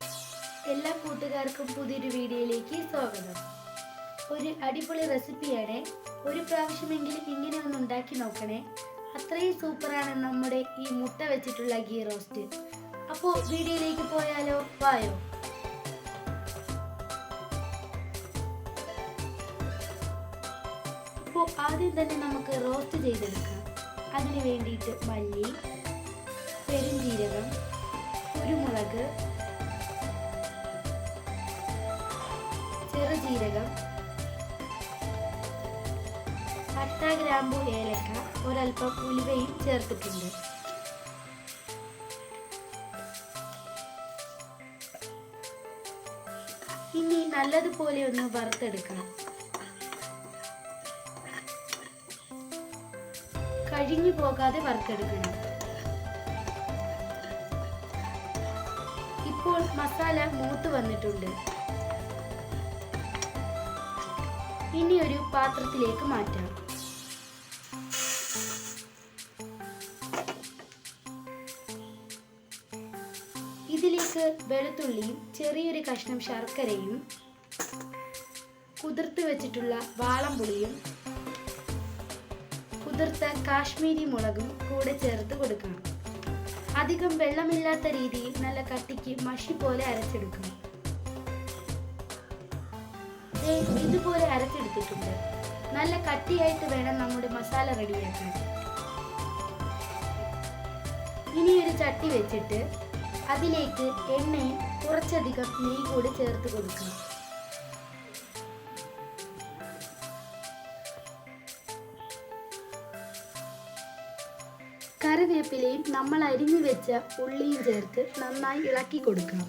എല്ലാ കൂട്ടുകാർക്കും പുതിയൊരു വീഡിയോയിലേക്ക് സ്വാഗതം. ഒരു അടിപൊളി റെസിപ്പിയാണ്. ഒരു പ്രാവശ്യമെങ്കിലും ഇങ്ങനെ ഒന്ന് ഉണ്ടാക്കി നോക്കണേ. അത്രയും സൂപ്പറാണ് നമ്മുടെ ഈ മുട്ട വെച്ചിട്ടുള്ള ഗീ റോസ്റ്റ്. അപ്പോൾ വീഡിയോയിലേക്ക് പോയാലോ? വായോ. അപ്പോൾ ആദ്യം തന്നെ നമുക്ക് റോസ്റ്റ് ചെയ്തെടുക്കാം. അതിന് വേണ്ടിയിട്ട് മല്ലി, പെരുംജീരകം, കുരുമുളക്, ചെറുജീരകം, പട്ട, ഗ്രാമ്പു, ഏലക്ക, ഒരൽപ്പം ഉലുവയും ചേർത്തിട്ടുണ്ട്. ഇനി നല്ലതുപോലെ ഒന്ന് വറുത്തെടുക്കണം. കഴിഞ്ഞു പോകാതെ വറുത്തെടുക്കണം. ഇപ്പോൾ മസാല മൂത്ത് വന്നിട്ടുണ്ട്. ഇനി ഒരു പാത്രത്തിലേക്ക് മാറ്റാം. ഇതിലേക്ക് വെളുത്തുള്ളിയും ചെറിയൊരു കഷ്ണം ശർക്കരയും കുതിർത്ത് വെച്ചിട്ടുള്ള വാളംപുളിയും കുതിർത്ത കാശ്മീരി മുളകും കൂടെ ചേർത്ത് കൊടുക്കണം. അധികം വെള്ളമില്ലാത്ത രീതിയിൽ നല്ല കട്ടിക്ക് മഷി പോലെ അരച്ചെടുക്കണം. ഇതുപോലെ അരച്ചെടുത്തിട്ടുണ്ട്. നല്ല കട്ടിയായിട്ട് വേണം നമ്മുടെ മസാല റെഡിയാക്കാൻ. ഇനി ഒരു ചട്ടി വെച്ചിട്ട് അതിലേക്ക് എണ്ണയും കുറച്ചധികം നെയ്യ് കൂടി ചേർത്ത് കൊടുക്കണം. കറിവേപ്പിലയും നമ്മൾ അരിഞ്ഞു വെച്ച ഉള്ളിയും ചേർത്ത് നന്നായി ഇളക്കി കൊടുക്കണം.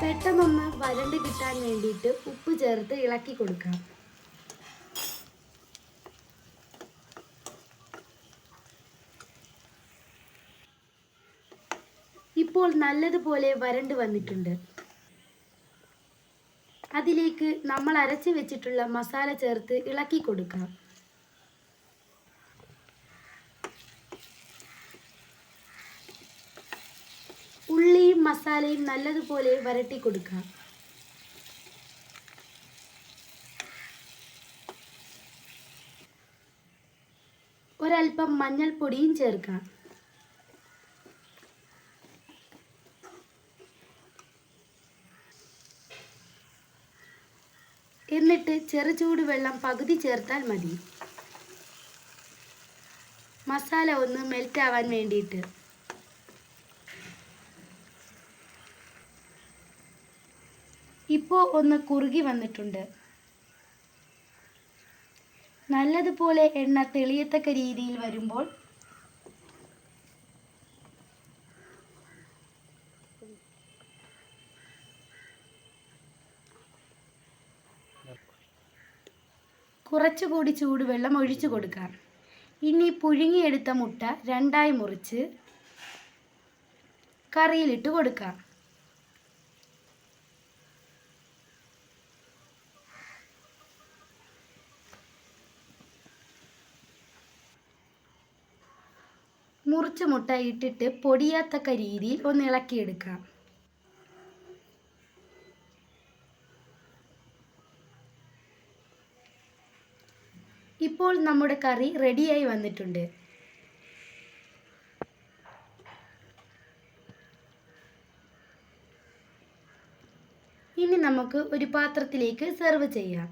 പെട്ടെന്നൊന്ന് വരണ്ട് കിട്ടാൻ വേണ്ടിയിട്ട് ഉപ്പ് ചേർത്ത് ഇളക്കി കൊടുക്കാം. ഇപ്പോൾ നല്ലതുപോലെ വരണ്ട് വന്നിട്ടുണ്ട്. അതിലേക്ക് നമ്മൾ അരച്ചു വെച്ചിട്ടുള്ള മസാല ചേർത്ത് ഇളക്കി കൊടുക്കാം. ഉള്ളിയും മസാലയും നല്ലതുപോലെ വരട്ടി കൊടുക്കാം. ഒരൽപ്പം മഞ്ഞൾപ്പൊടിയും ചേർക്കാം. എന്നിട്ട് ചെറുചൂട് വെള്ളം പകുതി ചേർത്താൽ മതി, മസാല ഒന്ന് മെൽറ്റ് ആവാൻ വേണ്ടിയിട്ട്. ഇപ്പോൾ ഒന്ന് കുറുകി വന്നിട്ടുണ്ട്. നല്ലതുപോലെ എണ്ണ തെളിയത്തക്ക രീതിയിൽ വരുമ്പോൾ കുറച്ചുകൂടി ചൂടുവെള്ളം ഒഴിച്ചു കൊടുക്കാം. ഇനി പുഴുങ്ങിയെടുത്ത മുട്ട രണ്ടായി മുറിച്ച് കറിയിലിട്ട് കൊടുക്കാം. മുറിച്ച മുട്ട ഇട്ടിട്ട് പൊടിയാത്തക്ക രീതിയിൽ ഒന്ന് ഇളക്കിയെടുക്കാം. ഇപ്പോൾ നമ്മുടെ കറി റെഡിയായി വന്നിട്ടുണ്ട്. ഇനി നമുക്ക് ഒരു പാത്രത്തിലേക്ക് സെർവ് ചെയ്യാം.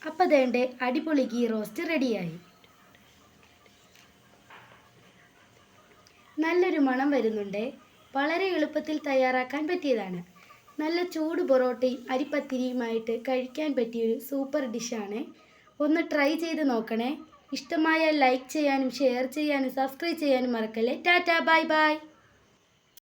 അപ്പം വേണ്ട അടിപൊളി ഗീ റോസ്റ്റ് റെഡിയായി. നല്ലൊരു മണം വരുന്നുണ്ട്. വളരെ എളുപ്പത്തിൽ തയ്യാറാക്കാൻ പറ്റിയതാണ്. നല്ല ചൂട് പൊറോട്ടയും അരിപ്പത്തിരിയുമായിട്ട് കഴിക്കാൻ പറ്റിയൊരു സൂപ്പർ ഡിഷാണ്. ഒന്ന് ട്രൈ ചെയ്ത് നോക്കണേ. ഇഷ്ടമായാൽ ലൈക്ക് ചെയ്യാനും ഷെയർ ചെയ്യാനും സബ്സ്ക്രൈബ് ചെയ്യാനും മറക്കല്ലേ. Tata, bye bye.